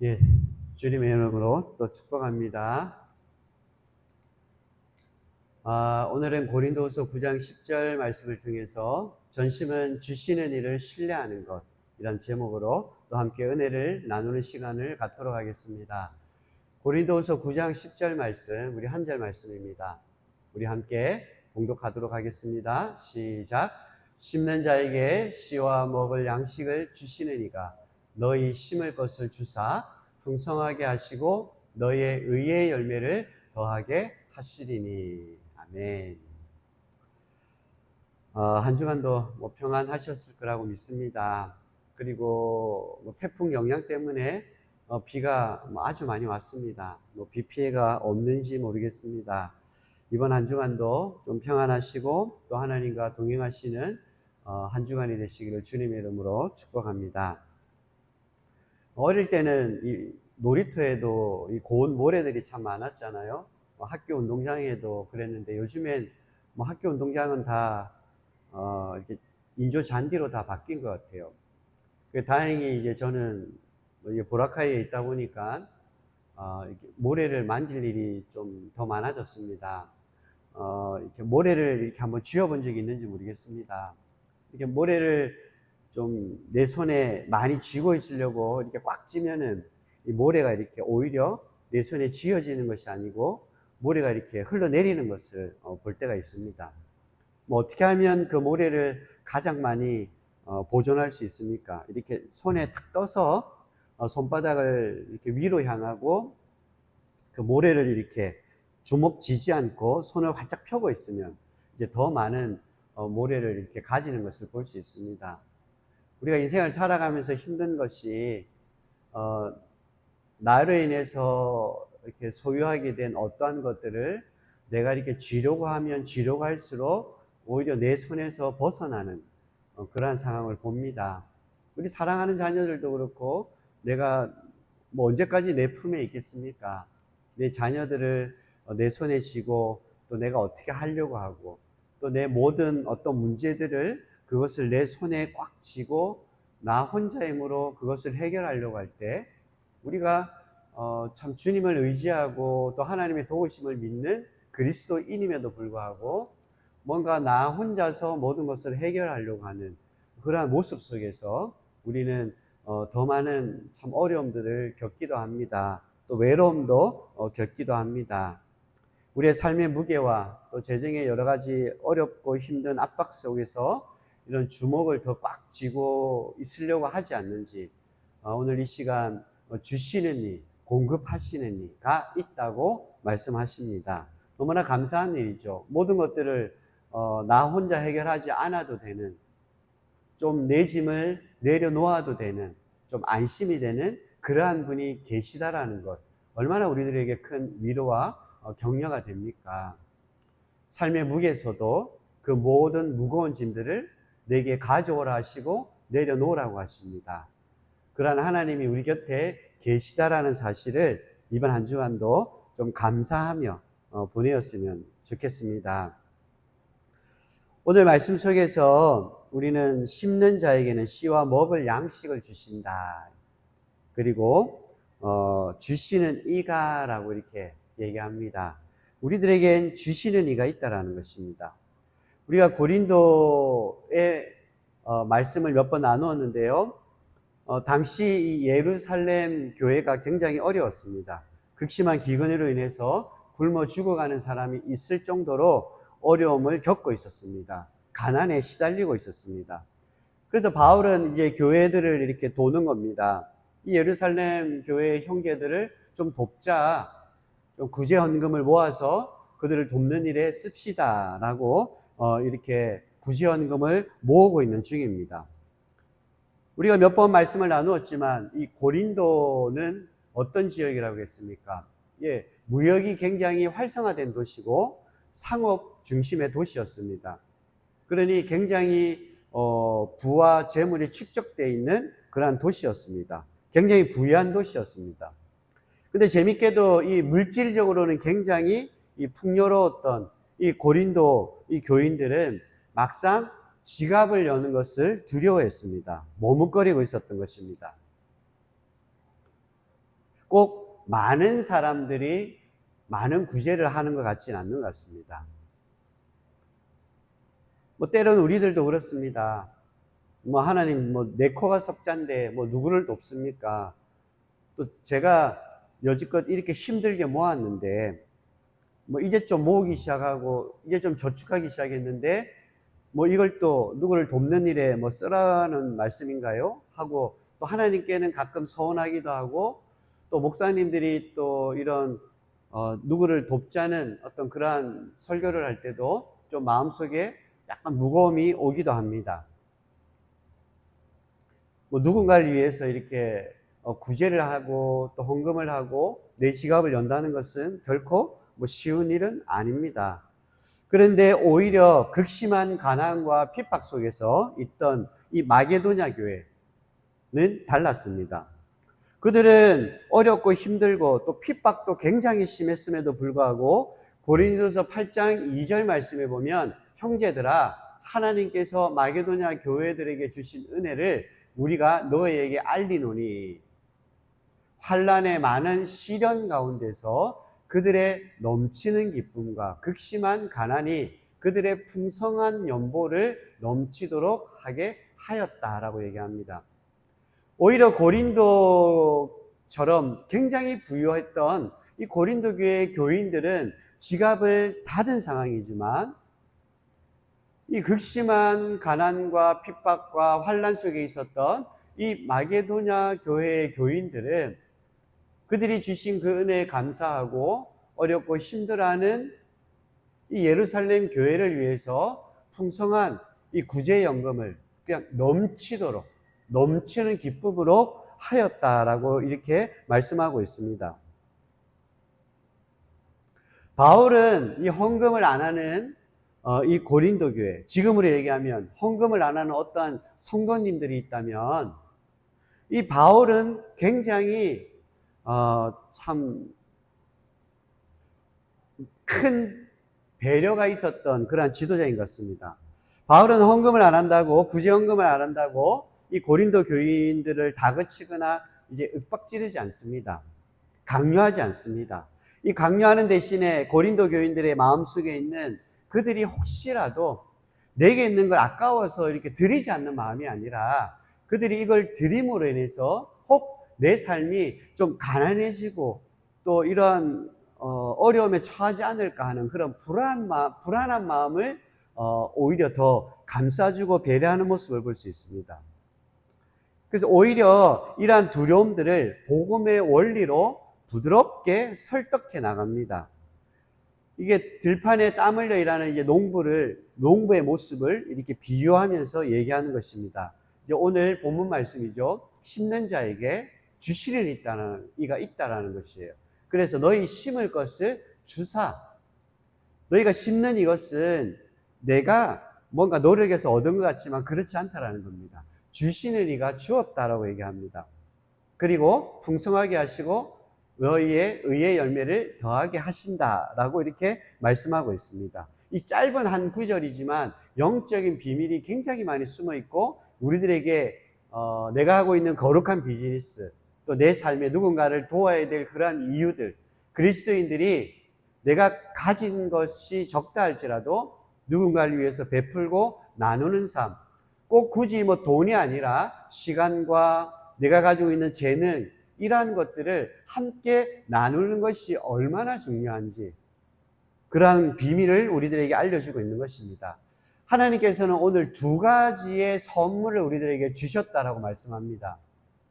예, 주님의 이름으로 또 축복합니다. 오늘은 고린도후서 9장 10절 말씀을 통해서 전심은 주시는 일을 신뢰하는 것, 이란 제목으로 또 함께 은혜를 나누는 시간을 갖도록 하겠습니다. 고린도후서 9장 10절 말씀, 우리 한 절 말씀입니다. 우리 함께 봉독하도록 하겠습니다. 시작. 심는 자에게 씨와 먹을 양식을 주시는 이가 너희 심을 것을 주사 풍성하게 하시고 너희의 의의 열매를 더하게 하시리니. 아멘. 한 주간도 평안하셨을 거라고 믿습니다. 그리고 태풍 영향 때문에 비가 아주 많이 왔습니다. 비 피해가 없는지 모르겠습니다. 이번 한 주간도 좀 평안하시고 또 하나님과 동행하시는 한 주간이 되시기를 주님의 이름으로 축복합니다. 어릴 때는 이 놀이터에도 이 고운 모래들이 참 많았잖아요. 학교 운동장에도 그랬는데 요즘엔 학교 운동장은 다 이렇게 인조 잔디로 다 바뀐 것 같아요. 다행히 이제 저는 보라카이에 있다 보니까 이렇게 모래를 만질 일이 좀 더 많아졌습니다. 이렇게 모래를 이렇게 한번 쥐어본 적이 있는지 모르겠습니다. 이렇게 모래를 좀 내 손에 많이 쥐고 있으려고 이렇게 꽉 쥐면은 이 모래가 이렇게 오히려 내 손에 쥐어지는 것이 아니고 모래가 이렇게 흘러내리는 것을 볼 때가 있습니다. 어떻게 하면 그 모래를 가장 많이 보존할 수 있습니까? 이렇게 손에 탁 떠서 손바닥을 이렇게 위로 향하고 그 모래를 이렇게 주먹 쥐지 않고 손을 활짝 펴고 있으면 이제 더 많은 모래를 이렇게 가지는 것을 볼 수 있습니다. 우리가 인생을 살아가면서 힘든 것이 나로 인해서 이렇게 소유하게 된 어떠한 것들을 내가 이렇게 쥐려고 하면 쥐려고 할수록 오히려 내 손에서 벗어나는 그러한 상황을 봅니다. 우리 사랑하는 자녀들도 그렇고 내가 언제까지 내 품에 있겠습니까? 내 자녀들을 내 손에 쥐고 또 내가 어떻게 하려고 하고 또 내 모든 어떤 문제들을 그것을 내 손에 꽉 쥐고 나 혼자 힘으로 그것을 해결하려고 할 때 우리가 참 주님을 의지하고 또 하나님의 도우심을 믿는 그리스도인임에도 불구하고 뭔가 나 혼자서 모든 것을 해결하려고 하는 그러한 모습 속에서 우리는 더 많은 참 어려움들을 겪기도 합니다. 또 외로움도 겪기도 합니다. 우리의 삶의 무게와 또 재정의 여러 가지 어렵고 힘든 압박 속에서 이런 주먹을 더 꽉 쥐고 있으려고 하지 않는지 오늘 이 시간 주시는 이, 공급하시는 이가 있다고 말씀하십니다. 너무나 감사한 일이죠. 모든 것들을 나 혼자 해결하지 않아도 되는, 좀 내 짐을 내려놓아도 되는, 좀 안심이 되는 그러한 분이 계시다라는 것, 얼마나 우리들에게 큰 위로와 격려가 됩니까? 삶의 무게에서도 그 모든 무거운 짐들을 내게 가져오라 하시고 내려놓으라고 하십니다. 그러한 하나님이 우리 곁에 계시다라는 사실을 이번 한 주간도 좀 감사하며 보내었으면 좋겠습니다. 오늘 말씀 속에서 우리는 심는 자에게는 씨와 먹을 양식을 주신다. 그리고 주시는 이가라고 이렇게 얘기합니다. 우리들에겐 주시는 이가 있다라는 것입니다. 우리가 고린도의 말씀을 몇 번 나누었는데요. 당시 예루살렘 교회가 굉장히 어려웠습니다. 극심한 기근으로 인해서 굶어 죽어가는 사람이 있을 정도로 어려움을 겪고 있었습니다. 가난에 시달리고 있었습니다. 그래서 바울은 이제 교회들을 이렇게 도는 겁니다. 이 예루살렘 교회의 형제들을 좀 돕자, 좀 구제 헌금을 모아서 그들을 돕는 일에 씁시다라고 이렇게 구제 헌금을 모으고 있는 중입니다. 우리가 몇 번 말씀을 나누었지만 이 고린도는 어떤 지역이라고 했습니까? 예, 무역이 굉장히 활성화된 도시고 상업 중심의 도시였습니다. 그러니 굉장히 부와 재물이 축적되어 있는 그러한 도시였습니다. 굉장히 부유한 도시였습니다. 근데 재밌게도 이 물질적으로는 굉장히 이 풍요로웠던 이 고린도 이 교인들은 막상 지갑을 여는 것을 두려워했습니다. 머뭇거리고 있었던 것입니다. 꼭 많은 사람들이 많은 구제를 하는 것 같지는 않는 것 같습니다. 때로는 우리들도 그렇습니다. 하나님, 내 코가 석잔데, 누구를 돕습니까? 또 제가 여지껏 이렇게 힘들게 모았는데, 이제 좀 모으기 시작하고, 이제 좀 저축하기 시작했는데, 이걸 또 누구를 돕는 일에 쓰라는 말씀인가요? 하고, 또 하나님께는 가끔 서운하기도 하고, 또 목사님들이 또 이런, 누구를 돕자는 어떤 그러한 설교를 할 때도 좀 마음속에 약간 무거움이 오기도 합니다. 누군가를 위해서 이렇게 구제를 하고 또 헌금을 하고 내 지갑을 연다는 것은 결코 쉬운 일은 아닙니다. 그런데 오히려 극심한 가난과 핍박 속에서 있던 이 마게도냐 교회는 달랐습니다. 그들은 어렵고 힘들고 또 핍박도 굉장히 심했음에도 불구하고 고린도서 8장 2절 말씀에 보면 형제들아 하나님께서 마게도냐 교회들에게 주신 은혜를 우리가 너희에게 알리노니 환난의 많은 시련 가운데서 그들의 넘치는 기쁨과 극심한 가난이 그들의 풍성한 연보를 넘치도록 하게 하였다라고 얘기합니다. 오히려 고린도처럼 굉장히 부유했던 이 고린도 교회의 교인들은 지갑을 닫은 상황이지만 이 극심한 가난과 핍박과 환난 속에 있었던 이 마게도냐 교회의 교인들은 그들이 주신 그 은혜에 감사하고 어렵고 힘들어하는 이 예루살렘 교회를 위해서 풍성한 이 구제연금을 그냥 넘치는 기쁨으로 하였다라고 이렇게 말씀하고 있습니다. 바울은 이 헌금을 안 하는 이 고린도 교회, 지금으로 얘기하면 헌금을 안 하는 어떠한 성도님들이 있다면 이 바울은 굉장히 참 큰 배려가 있었던 그러한 지도자인 것 같습니다. 바울은 헌금을 안 한다고, 구제 헌금을 안 한다고 이 고린도 교인들을 다그치거나 이제 윽박지르지 않습니다. 강요하지 않습니다. 이 강요하는 대신에 고린도 교인들의 마음속에 있는 그들이 혹시라도 내게 있는 걸 아까워서 이렇게 드리지 않는 마음이 아니라 그들이 이걸 드림으로 인해서 혹 내 삶이 좀 가난해지고 또 이런 어려움에 처하지 않을까 하는 그런 불안한 마음을 오히려 더 감싸주고 배려하는 모습을 볼 수 있습니다. 그래서 오히려 이러한 두려움들을 복음의 원리로 부드럽게 설득해 나갑니다. 이게 들판에 땀 흘려 일하는 이제 농부의 모습을 이렇게 비유하면서 얘기하는 것입니다. 이제 오늘 본문 말씀이죠. 심는 자에게 주시는 이가 있다라는 것이에요. 그래서 너희 심을 것을 주사. 너희가 심는 이것은 내가 뭔가 노력해서 얻은 것 같지만 그렇지 않다라는 겁니다. 주시는 이가 주었다라고 얘기합니다. 그리고 풍성하게 하시고 너희의 의의 열매를 더하게 하신다라고 이렇게 말씀하고 있습니다. 이 짧은 한 구절이지만 영적인 비밀이 굉장히 많이 숨어 있고 우리들에게 내가 하고 있는 거룩한 비즈니스 또 내 삶에 누군가를 도와야 될 그러한 이유들, 그리스도인들이 내가 가진 것이 적다 할지라도 누군가를 위해서 베풀고 나누는 삶, 꼭 굳이 돈이 아니라 시간과 내가 가지고 있는 재능, 이러한 것들을 함께 나누는 것이 얼마나 중요한지 그러한 비밀을 우리들에게 알려주고 있는 것입니다. 하나님께서는 오늘 두 가지의 선물을 우리들에게 주셨다라고 말씀합니다.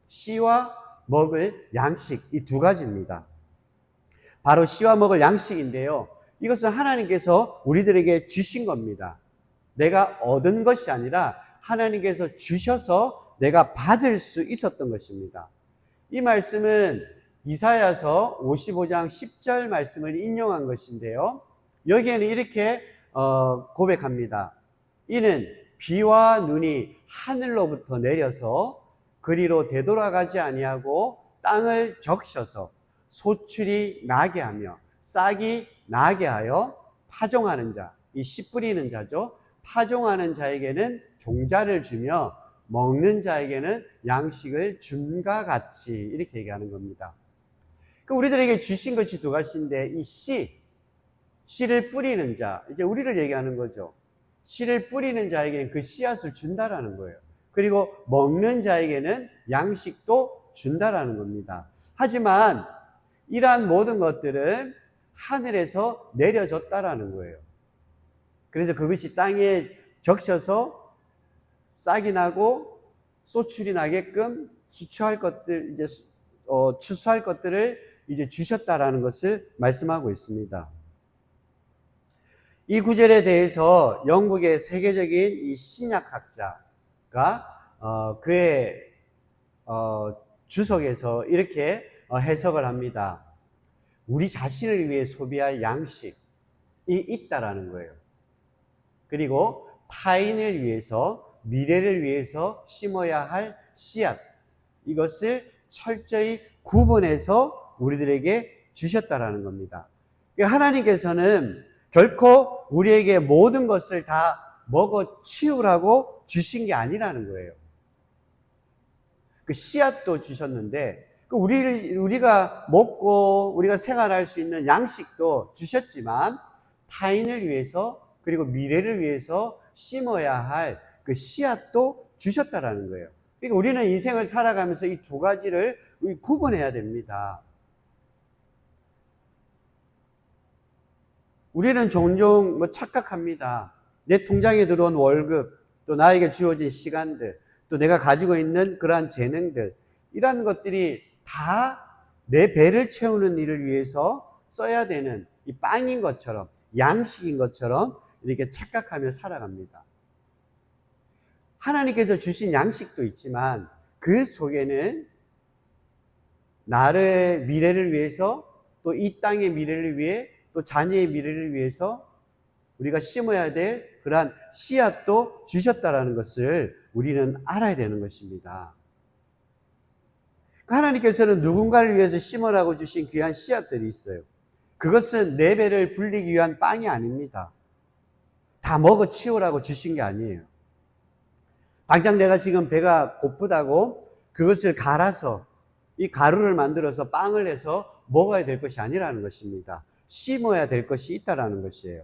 씨와 먹을 양식, 이 두 가지입니다. 바로 씨와 먹을 양식인데요. 이것은 하나님께서 우리들에게 주신 겁니다. 내가 얻은 것이 아니라 하나님께서 주셔서 내가 받을 수 있었던 것입니다. 이 말씀은 이사야서 55장 10절 말씀을 인용한 것인데요. 여기에는 이렇게 고백합니다. 이는 비와 눈이 하늘로부터 내려서 그리로 되돌아가지 아니하고 땅을 적셔서 소출이 나게 하며 싹이 나게 하여 파종하는 자, 이 씨 뿌리는 자죠. 파종하는 자에게는 종자를 주며 먹는 자에게는 양식을 줌과 같이 이렇게 얘기하는 겁니다. 우리들에게 주신 것이 두 가지인데, 이 씨를 뿌리는 자, 이제 우리를 얘기하는 거죠. 씨를 뿌리는 자에게는 그 씨앗을 준다라는 거예요. 그리고 먹는 자에게는 양식도 준다라는 겁니다. 하지만 이러한 모든 것들은 하늘에서 내려졌다라는 거예요. 그래서 그것이 땅에 적셔서 싹이 나고 소출이 나게끔 추수할 것들을 이제 주셨다라는 것을 말씀하고 있습니다. 이 구절에 대해서 영국의 세계적인 이 신약학자가 그의 주석에서 이렇게 해석을 합니다. 우리 자신을 위해 소비할 양식이 있다라는 거예요. 그리고 타인을 위해서, 미래를 위해서 심어야 할 씨앗, 이것을 철저히 구분해서 우리들에게 주셨다라는 겁니다. 하나님께서는 결코 우리에게 모든 것을 다 먹어 치우라고 주신 게 아니라는 거예요. 그 씨앗도 주셨는데, 우리가 먹고 우리가 생활할 수 있는 양식도 주셨지만, 타인을 위해서 그리고 미래를 위해서 심어야 할 그 씨앗도 주셨다라는 거예요. 그러니까 우리는 인생을 살아가면서 이 두 가지를 구분해야 됩니다. 우리는 종종 착각합니다. 내 통장에 들어온 월급, 또 나에게 주어진 시간들, 또 내가 가지고 있는 그러한 재능들, 이러한 것들이 다 내 배를 채우는 일을 위해서 써야 되는 이 빵인 것처럼, 양식인 것처럼 이렇게 착각하며 살아갑니다. 하나님께서 주신 양식도 있지만 그 속에는 나의 미래를 위해서, 또 이 땅의 미래를 위해, 또 자녀의 미래를 위해서 우리가 심어야 될 그러한 씨앗도 주셨다라는 것을 우리는 알아야 되는 것입니다. 하나님께서는 누군가를 위해서 심으라고 주신 귀한 씨앗들이 있어요. 그것은 내 배를 불리기 위한 빵이 아닙니다. 다 먹어 치우라고 주신 게 아니에요. 당장 내가 지금 배가 고프다고 그것을 갈아서 이 가루를 만들어서 빵을 해서 먹어야 될 것이 아니라는 것입니다. 심어야 될 것이 있다라는 것이에요.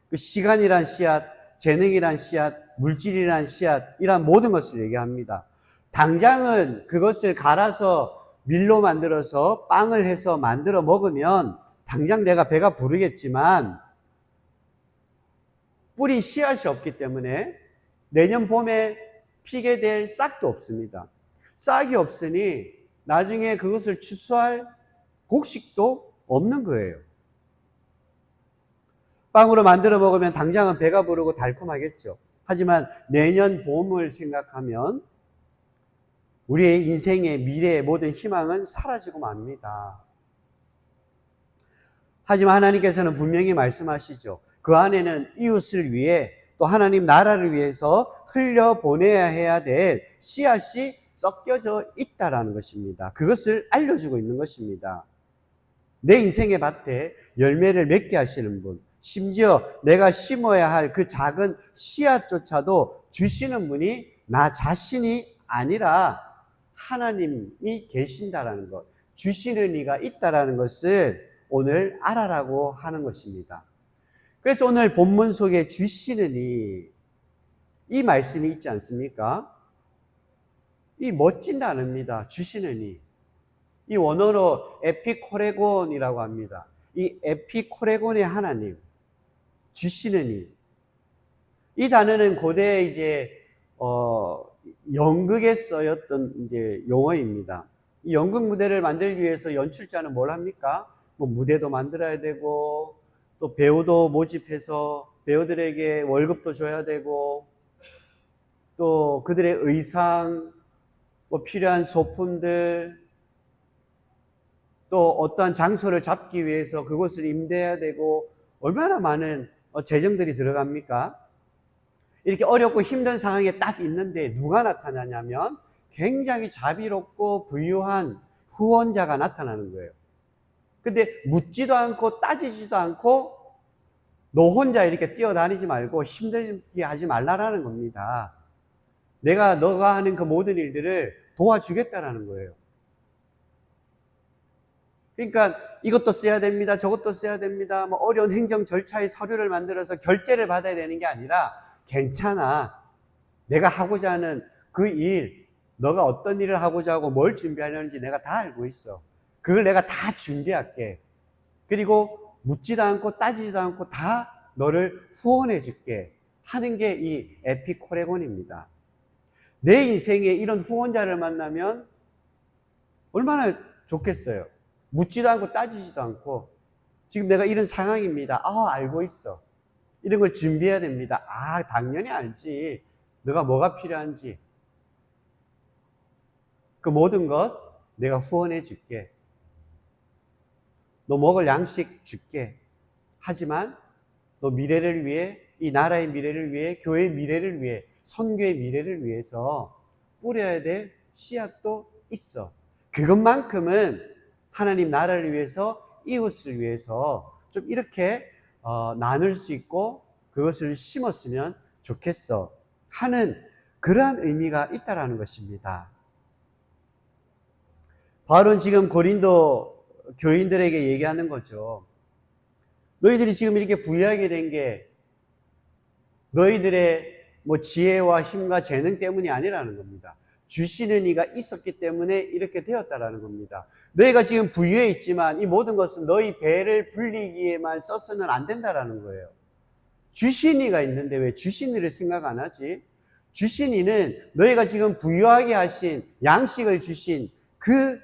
그 시간이란 씨앗, 재능이란 씨앗, 물질이란 씨앗, 이런 모든 것을 얘기합니다. 당장은 그것을 갈아서 밀로 만들어서 빵을 해서 만들어 먹으면 당장 내가 배가 부르겠지만, 뿌리 씨앗이 없기 때문에 내년 봄에 피게 될 싹도 없습니다. 싹이 없으니 나중에 그것을 추수할 곡식도 없는 거예요. 빵으로 만들어 먹으면 당장은 배가 부르고 달콤하겠죠. 하지만 내년 봄을 생각하면 우리의 인생의 미래의 모든 희망은 사라지고 맙니다. 하지만 하나님께서는 분명히 말씀하시죠. 그 안에는 이웃을 위해, 또 하나님 나라를 위해서 흘려보내야 해야 될 씨앗이 섞여져 있다라는 것입니다. 그것을 알려주고 있는 것입니다. 내 인생의 밭에 열매를 맺게 하시는 분, 심지어 내가 심어야 할 그 작은 씨앗조차도 주시는 분이 나 자신이 아니라 하나님이 계신다라는 것, 주시는 이가 있다라는 것을 오늘 알아라고 하는 것입니다. 그래서 오늘 본문 속에 주시는 이 말씀이 있지 않습니까? 이 멋진 단어입니다. 주시는 이 원어로 에피코레곤이라고 합니다. 이 에피코레곤의 하나님, 주시는 이 단어는 고대 이제 연극에 쓰였던 이제 용어입니다. 이 연극 무대를 만들기 위해서 연출자는 뭘 합니까? 무대도 만들어야 되고, 또 배우도 모집해서 배우들에게 월급도 줘야 되고, 또 그들의 의상, 필요한 소품들, 또 어떠한 장소를 잡기 위해서 그곳을 임대해야 되고, 얼마나 많은 재정들이 들어갑니까? 이렇게 어렵고 힘든 상황에 딱 있는데 누가 나타나냐면 굉장히 자비롭고 부유한 후원자가 나타나는 거예요. 근데 묻지도 않고 따지지도 않고 너 혼자 이렇게 뛰어다니지 말고 힘들게 하지 말라라는 겁니다. 내가 너가 하는 그 모든 일들을 도와주겠다라는 거예요. 그러니까 이것도 써야 됩니다. 저것도 써야 됩니다. 뭐 어려운 행정 절차의 서류를 만들어서 결제를 받아야 되는 게 아니라 괜찮아. 내가 하고자 하는 그 일, 너가 어떤 일을 하고자 하고 뭘 준비하려는지 내가 다 알고 있어. 그걸 내가 다 준비할게. 그리고 묻지도 않고 따지지도 않고 다 너를 후원해 줄게 하는 게 이 에피코레곤입니다. 내 인생에 이런 후원자를 만나면 얼마나 좋겠어요. 묻지도 않고 따지지도 않고 지금 내가 이런 상황입니다. 알고 있어. 이런 걸 준비해야 됩니다. 당연히 알지. 너가 뭐가 필요한지. 그 모든 것 내가 후원해 줄게. 너 먹을 양식 줄게. 하지만 너 미래를 위해, 이 나라의 미래를 위해, 교회의 미래를 위해, 선교의 미래를 위해서 뿌려야 될 씨앗도 있어. 그것만큼은 하나님 나라를 위해서, 이웃을 위해서 좀 이렇게 나눌 수 있고 그것을 심었으면 좋겠어 하는 그러한 의미가 있다라는 것입니다. 바울은 지금 고린도 교인들에게 얘기하는 거죠. 너희들이 지금 이렇게 부유하게 된 게 너희들의 뭐 지혜와 힘과 재능 때문이 아니라는 겁니다. 주시는 이가 있었기 때문에 이렇게 되었다라는 겁니다. 너희가 지금 부유해 있지만 이 모든 것은 너희 배를 불리기에만 써서는 안 된다라는 거예요. 주신 이가 있는데 왜 주신 이를 생각 안 하지? 주신 이는 너희가 지금 부유하게 하신 양식을 주신 그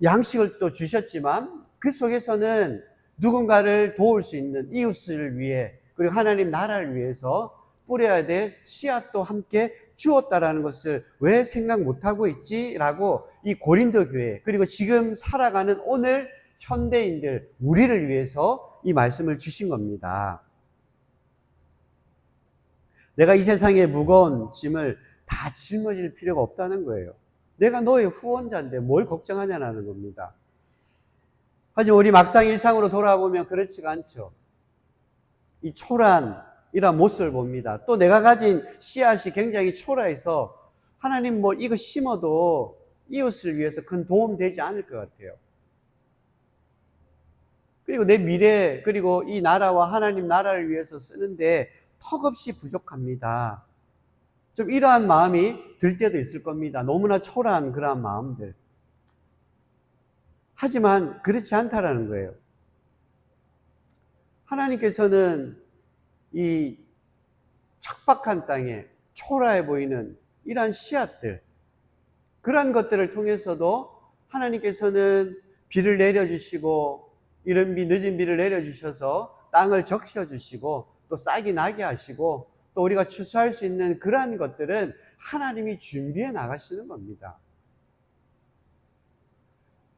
양식을 또 주셨지만 그 속에서는 누군가를 도울 수 있는 이웃을 위해 그리고 하나님 나라를 위해서 뿌려야 될 씨앗도 함께 주었다라는 것을 왜 생각 못하고 있지라고 이 고린도 교회 그리고 지금 살아가는 오늘 현대인들 우리를 위해서 이 말씀을 주신 겁니다. 내가 이 세상의 무거운 짐을 다 짊어질 필요가 없다는 거예요. 내가 너의 후원자인데 뭘 걱정하냐는 겁니다. 하지만 우리 막상 일상으로 돌아보면 그렇지가 않죠. 이 초란이란 모습을 봅니다. 또 내가 가진 씨앗이 굉장히 초라해서 하나님 뭐 이거 심어도 이웃을 위해서 큰 도움 되지 않을 것 같아요. 그리고 내 미래 그리고 이 나라와 하나님 나라를 위해서 쓰는데 턱없이 부족합니다. 좀 이러한 마음이 들 때도 있을 겁니다. 너무나 초라한 그러한 마음들. 하지만 그렇지 않다라는 거예요. 하나님께서는 이 척박한 땅에 초라해 보이는 이러한 씨앗들, 그러한 것들을 통해서도 하나님께서는 비를 내려주시고 이른 비, 늦은 비를 내려주셔서 땅을 적셔주시고 또 싹이 나게 하시고 또 우리가 추수할 수 있는 그러한 것들은 하나님이 준비해 나가시는 겁니다.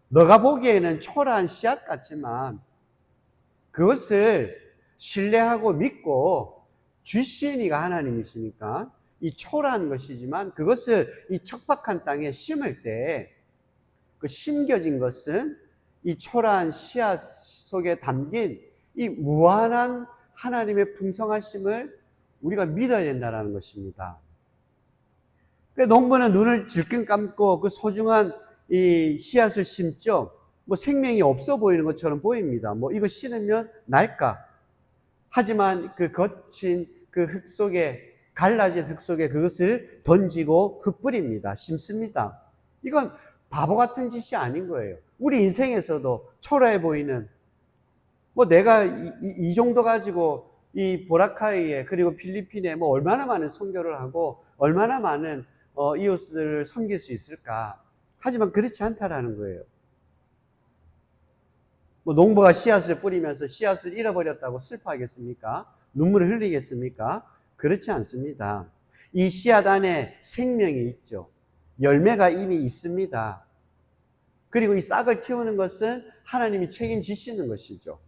너가 보기에는 초라한 씨앗 같지만 그것을 신뢰하고 믿고 주신 이가 하나님이시니까 이 초라한 것이지만 그것을 이 척박한 땅에 심을 때 그 심겨진 것은 이 초라한 씨앗 속에 담긴 이 무한한 하나님의 풍성하심을 우리가 믿어야 된다는 것입니다. 농부는 눈을 질끈 감고 그 소중한 이 씨앗을 심죠. 뭐 생명이 없어 보이는 것처럼 보입니다. 뭐 이거 심으면 날까? 하지만 그 거친 그 흙 속에, 갈라진 흙 속에 그것을 던지고 흩뿌립니다. 심습니다. 이건 바보 같은 짓이 아닌 거예요. 우리 인생에서도 초라해 보이는, 뭐 내가 이 정도 가지고 이 보라카이에 그리고 필리핀에 뭐 얼마나 많은 선교를 하고 얼마나 많은 이웃들을 섬길 수 있을까? 하지만 그렇지 않다라는 거예요. 뭐 농부가 씨앗을 뿌리면서 씨앗을 잃어버렸다고 슬퍼하겠습니까? 눈물을 흘리겠습니까? 그렇지 않습니다. 이 씨앗 안에 생명이 있죠. 열매가 이미 있습니다. 그리고 이 싹을 틔우는 것은 하나님이 책임지시는 것이죠.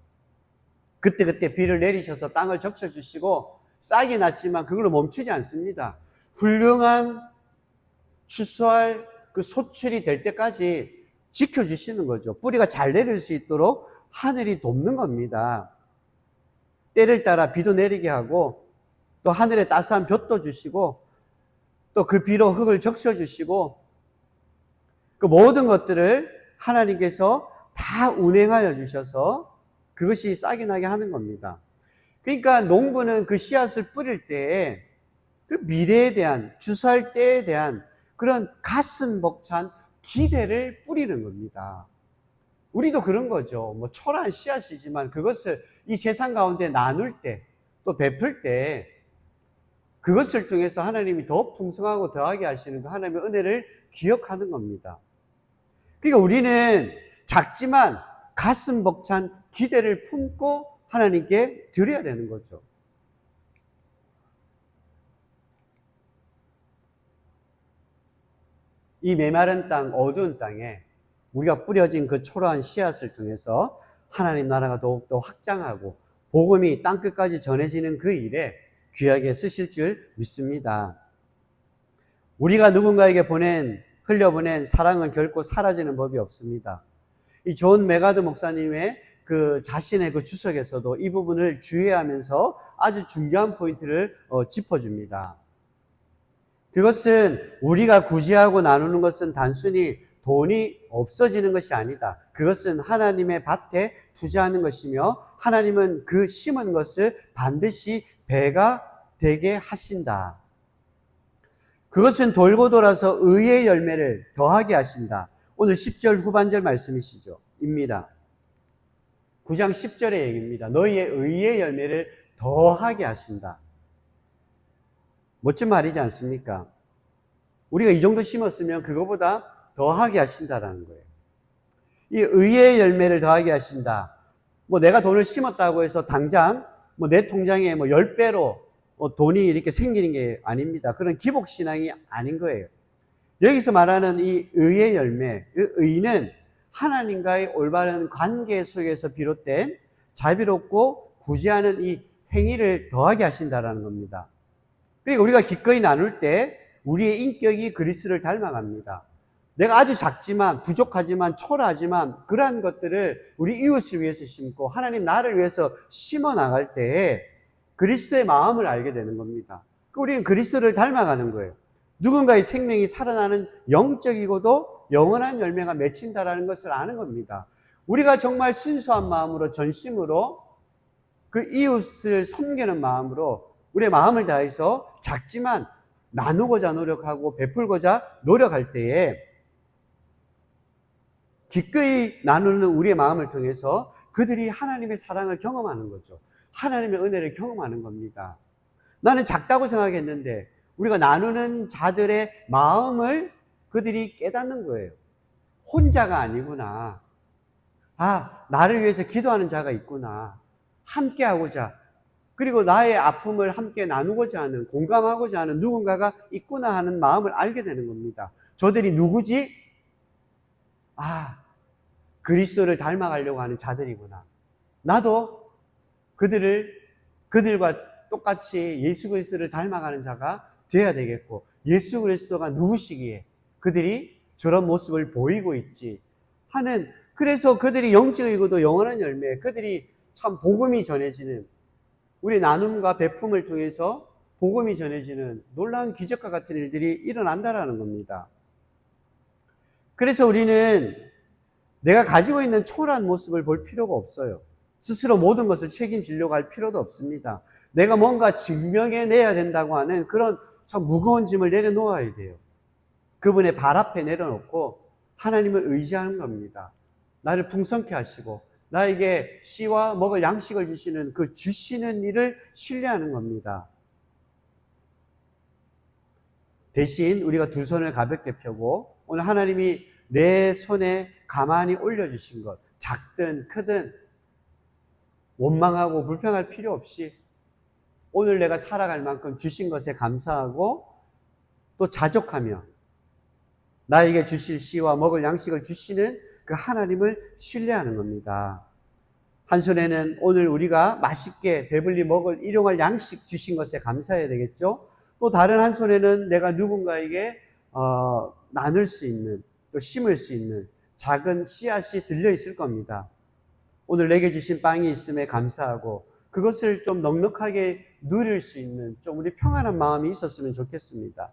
그때그때 비를 내리셔서 땅을 적셔주시고 싹이 났지만 그걸로 멈추지 않습니다. 훌륭한 추수할 그 소출이 될 때까지 지켜주시는 거죠. 뿌리가 잘 내릴 수 있도록 하늘이 돕는 겁니다. 때를 따라 비도 내리게 하고 또 하늘에 따스한 볕도 주시고 또 그 비로 흙을 적셔주시고 그 모든 것들을 하나님께서 다 운행하여 주셔서 그것이 싹이 나게 하는 겁니다. 그러니까 농부는 그 씨앗을 뿌릴 때에 그 미래에 대한, 주수할 때에 대한 그런 가슴 벅찬 기대를 뿌리는 겁니다. 우리도 그런 거죠. 뭐 초라한 씨앗이지만 그것을 이 세상 가운데 나눌 때, 또 베풀 때 그것을 통해서 하나님이 더 풍성하고 더하게 하시는 그 하나님의 은혜를 기억하는 겁니다. 그러니까 우리는 작지만 가슴 벅찬 기대를 품고 하나님께 드려야 되는 거죠. 이 메마른 땅, 어두운 땅에 우리가 뿌려진 그 초라한 씨앗을 통해서 하나님 나라가 더욱더 확장하고 복음이 땅끝까지 전해지는 그 일에 귀하게 쓰실 줄 믿습니다. 우리가 누군가에게 흘려보낸 사랑은 결코 사라지는 법이 없습니다. 이 존 메가드 목사님의 그 자신의 그 주석에서도 이 부분을 주의하면서 아주 중요한 포인트를 짚어줍니다. 그것은 우리가 구제하고 나누는 것은 단순히 돈이 없어지는 것이 아니다. 그것은 하나님의 밭에 투자하는 것이며 하나님은 그 심은 것을 반드시 배가 되게 하신다. 그것은 돌고 돌아서 의의 열매를 더하게 하신다. 오늘 10절 후반절 말씀이시죠. 입니다. 9장 10절의 얘기입니다. 너희의 의의 열매를 더하게 하신다. 멋진 말이지 않습니까? 우리가 이 정도 심었으면 그거보다 더하게 하신다라는 거예요. 이 의의 열매를 더하게 하신다. 뭐 내가 돈을 심었다고 해서 당장 뭐 내 통장에 뭐 10배로 돈이 이렇게 생기는 게 아닙니다. 그런 기복신앙이 아닌 거예요. 여기서 말하는 이 의의 열매, 의는 하나님과의 올바른 관계 속에서 비롯된 자비롭고 구제하는 이 행위를 더하게 하신다라는 겁니다. 그러니까 우리가 기꺼이 나눌 때 우리의 인격이 그리스도를 닮아갑니다. 내가 아주 작지만 부족하지만 초라하지만 그러한 것들을 우리 이웃을 위해서 심고 하나님 나를 위해서 심어 나갈 때에 그리스도의 마음을 알게 되는 겁니다. 우리는 그리스도를 닮아가는 거예요. 누군가의 생명이 살아나는 영적이고도 영원한 열매가 맺힌다라는 것을 아는 겁니다. 우리가 정말 순수한 마음으로 전심으로 그 이웃을 섬기는 마음으로 우리의 마음을 다해서 작지만 나누고자 노력하고 베풀고자 노력할 때에 기꺼이 나누는 우리의 마음을 통해서 그들이 하나님의 사랑을 경험하는 거죠. 하나님의 은혜를 경험하는 겁니다. 나는 작다고 생각했는데 우리가 나누는 자들의 마음을 그들이 깨닫는 거예요. 혼자가 아니구나. 아, 나를 위해서 기도하는 자가 있구나. 함께 하고자. 그리고 나의 아픔을 함께 나누고자 하는, 공감하고자 하는 누군가가 있구나 하는 마음을 알게 되는 겁니다. 저들이 누구지? 아, 그리스도를 닮아가려고 하는 자들이구나. 나도 그들과 똑같이 예수 그리스도를 닮아가는 자가 되어야 되겠고, 예수 그리스도가 누구시기에 그들이 저런 모습을 보이고 있지 하는, 그래서 그들이 영적이고도 영원한 열매, 그들이 참 복음이 전해지는, 우리 나눔과 베품을 통해서 복음이 전해지는 놀라운 기적과 같은 일들이 일어난다라는 겁니다. 그래서 우리는 내가 가지고 있는 초라한 모습을 볼 필요가 없어요. 스스로 모든 것을 책임지려고 할 필요도 없습니다. 내가 뭔가 증명해내야 된다고 하는 그런 참 무거운 짐을 내려놓아야 돼요. 그분의 발 앞에 내려놓고 하나님을 의지하는 겁니다. 나를 풍성케 하시고 나에게 씨와 먹을 양식을 주시는 그 주시는 일을 신뢰하는 겁니다. 대신 우리가 두 손을 가볍게 펴고 오늘 하나님이 내 손에 가만히 올려주신 것, 작든 크든 원망하고 불평할 필요 없이 오늘 내가 살아갈 만큼 주신 것에 감사하고 또 자족하며 나에게 주실 씨와 먹을 양식을 주시는 그 하나님을 신뢰하는 겁니다. 한 손에는 오늘 우리가 맛있게 배불리 먹을 일용할 양식 주신 것에 감사해야 되겠죠. 또 다른 한 손에는 내가 누군가에게 나눌 수 있는, 또 심을 수 있는 작은 씨앗이 들려 있을 겁니다. 오늘 내게 주신 빵이 있음에 감사하고 그것을 좀 넉넉하게 누릴 수 있는 좀 우리 평안한 마음이 있었으면 좋겠습니다.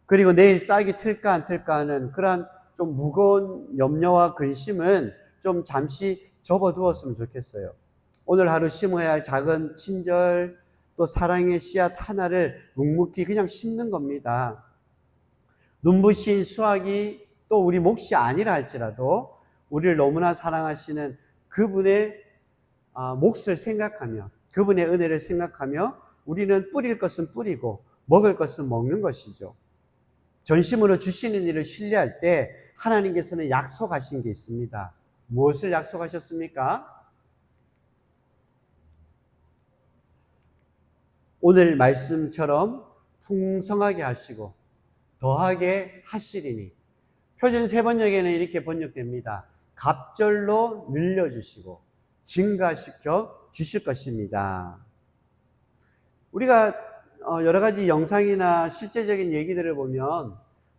그리고 내일 싹이 틀까 안 틀까 하는 그러한 좀 무거운 염려와 근심은 좀 잠시 접어두었으면 좋겠어요. 오늘 하루 심어야 할 작은 친절, 또 사랑의 씨앗 하나를 묵묵히 그냥 심는 겁니다. 눈부신 수확이 또 우리 몫이 아니라 할지라도 우리를 너무나 사랑하시는 그분의 몫을 생각하며, 그분의 은혜를 생각하며 우리는 뿌릴 것은 뿌리고 먹을 것은 먹는 것이죠. 전심으로 주시는 일을 신뢰할 때 하나님께서는 약속하신 게 있습니다. 무엇을 약속하셨습니까? 오늘 말씀처럼 풍성하게 하시고 더하게 하시리니. 표준 세번역에는 이렇게 번역됩니다. 갑절로 늘려주시고 증가시켜 주실 것입니다. 우리가 여러 가지 영상이나 실제적인 얘기들을 보면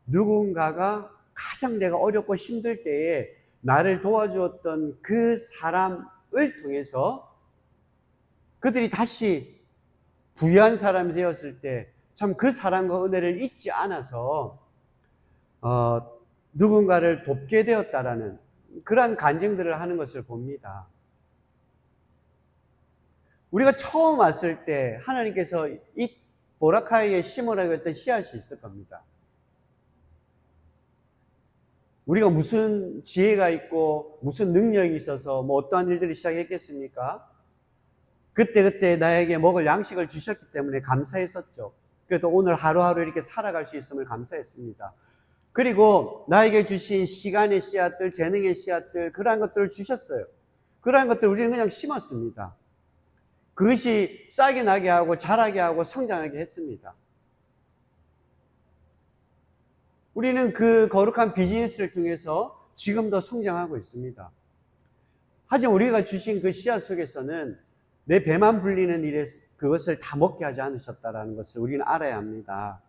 누군가가 가장 내가 어렵고 힘들 때에 나를 도와주었던 그 사람을 통해서 그들이 다시 부유한 사람이 되었을 때 참 그 사랑과 은혜를 잊지 않아서 누군가를 돕게 되었다라는 그러한 간증들을 하는 것을 봅니다. 우리가 처음 왔을 때 하나님께서 이 보라카이에 심으라고 했던 씨앗이 있을 겁니다. 우리가 무슨 지혜가 있고 무슨 능력이 있어서 뭐 어떠한 일들을 시작했겠습니까? 그때 나에게 먹을 양식을 주셨기 때문에 감사했었죠. 그래도 오늘 하루하루 이렇게 살아갈 수 있음을 감사했습니다. 그리고 나에게 주신 시간의 씨앗들, 재능의 씨앗들, 그러한 것들을 주셨어요. 그러한 것들을 우리는 그냥 심었습니다. 그것이 싹이 나게 하고 자라게 하고 성장하게 했습니다. 우리는 그 거룩한 비즈니스를 통해서 지금도 성장하고 있습니다. 하지만 우리가 주신 그 씨앗 속에서는 내 배만 불리는 일에 그것을 다 먹게 하지 않으셨다는 것을 우리는 알아야 합니다.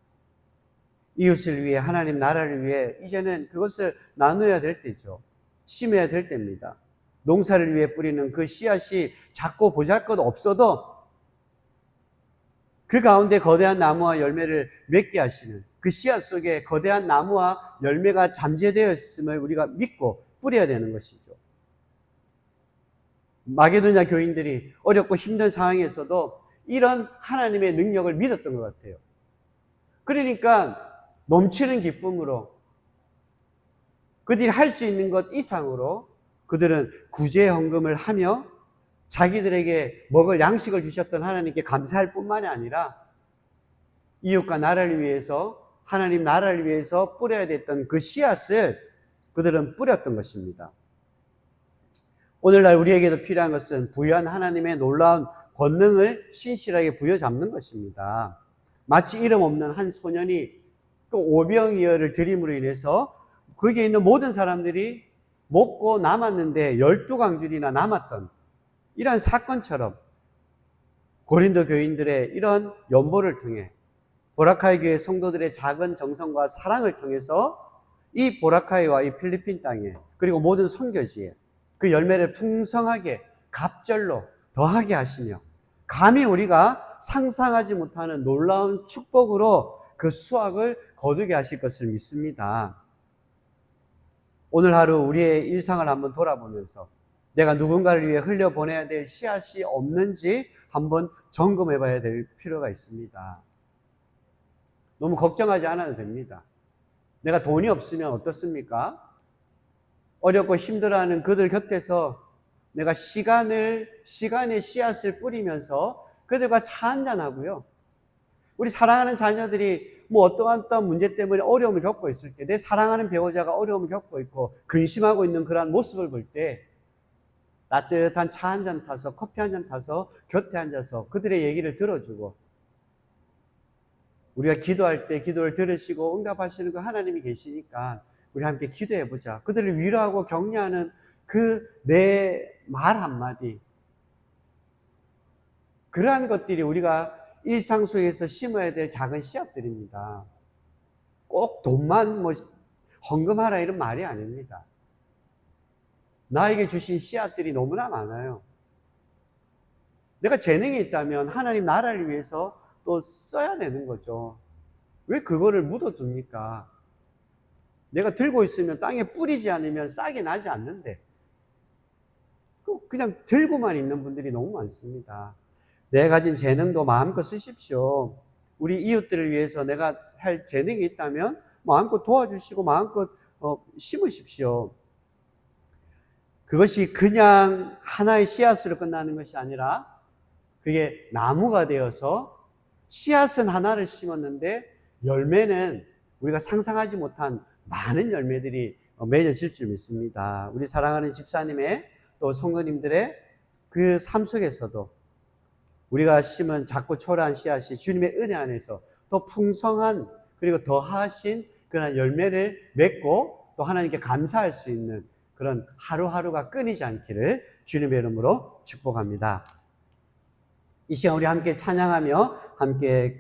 이웃을 위해, 하나님 나라를 위해 이제는 그것을 나눠야 될 때죠. 심어야 될 때입니다. 농사를 위해 뿌리는 그 씨앗이 작고 보잘것 없어도 그 가운데 거대한 나무와 열매를 맺게 하시는 그 씨앗 속에 거대한 나무와 열매가 잠재되어 있음을 우리가 믿고 뿌려야 되는 것이죠. 마게도냐 교인들이 어렵고 힘든 상황에서도 이런 하나님의 능력을 믿었던 것 같아요. 그러니까 넘치는 기쁨으로 그들이 할 수 있는 것 이상으로 그들은 구제 헌금을 하며 자기들에게 먹을 양식을 주셨던 하나님께 감사할 뿐만이 아니라 이웃과 나라를 위해서, 하나님 나라를 위해서 뿌려야 됐던 그 씨앗을 그들은 뿌렸던 것입니다. 오늘날 우리에게도 필요한 것은 부유한 하나님의 놀라운 권능을 신실하게 부여잡는 것입니다. 마치 이름 없는 한 소년이 그 오병이어를 드림으로 인해서 거기에 있는 모든 사람들이 먹고 남았는데 12광줄이나 남았던 이러한 사건처럼 고린도 교인들의 이런 연보를 통해 보라카이 교회 성도들의 작은 정성과 사랑을 통해서 이 보라카이와 이 필리핀 땅에 그리고 모든 선교지에 그 열매를 풍성하게 갑절로 더하게 하시며 감히 우리가 상상하지 못하는 놀라운 축복으로 그 수확을 거두게 하실 것을 믿습니다. 오늘 하루 우리의 일상을 한번 돌아보면서 내가 누군가를 위해 흘려보내야 될 씨앗이 없는지 한번 점검해 봐야 될 필요가 있습니다. 너무 걱정하지 않아도 됩니다. 내가 돈이 없으면 어떻습니까? 어렵고 힘들어하는 그들 곁에서 내가 시간의 씨앗을 뿌리면서 그들과 차 한잔하고요. 우리 사랑하는 자녀들이 뭐 어떠한 문제 때문에 어려움을 겪고 있을 때, 내 사랑하는 배우자가 어려움을 겪고 있고 근심하고 있는 그러한 모습을 볼 때 따뜻한 차 한 잔 타서, 커피 한 잔 타서 곁에 앉아서 그들의 얘기를 들어주고, 우리가 기도할 때 기도를 들으시고 응답하시는 그 하나님이 계시니까 우리 함께 기도해 보자. 그들을 위로하고 격려하는 그 내 말 한마디, 그러한 것들이 우리가 일상 속에서 심어야 될 작은 씨앗들입니다. 꼭 돈만 헌금하라 이런 말이 아닙니다. 나에게 주신 씨앗들이 너무나 많아요. 내가 재능이 있다면 하나님 나라를 위해서 또 써야 되는 거죠. 왜 그거를 묻어둡니까? 내가 들고 있으면 땅에 뿌리지 않으면 싹이 나지 않는데 그냥 들고만 있는 분들이 너무 많습니다. 내가 가진 재능도 마음껏 쓰십시오. 우리 이웃들을 위해서 내가 할 재능이 있다면 마음껏 도와주시고 마음껏 심으십시오. 그것이 그냥 하나의 씨앗으로 끝나는 것이 아니라 그게 나무가 되어서 씨앗은 하나를 심었는데 열매는 우리가 상상하지 못한 많은 열매들이 맺어질 줄 믿습니다. 우리 사랑하는 집사님의 또 성도님들의 그 삶 속에서도 우리가 심은 작고 초라한 씨앗이 주님의 은혜 안에서 더 풍성한 그리고 더하신 그런 열매를 맺고 또 하나님께 감사할 수 있는 그런 하루하루가 끊이지 않기를 주님의 이름으로 축복합니다. 이 시간 우리 함께 찬양하며 함께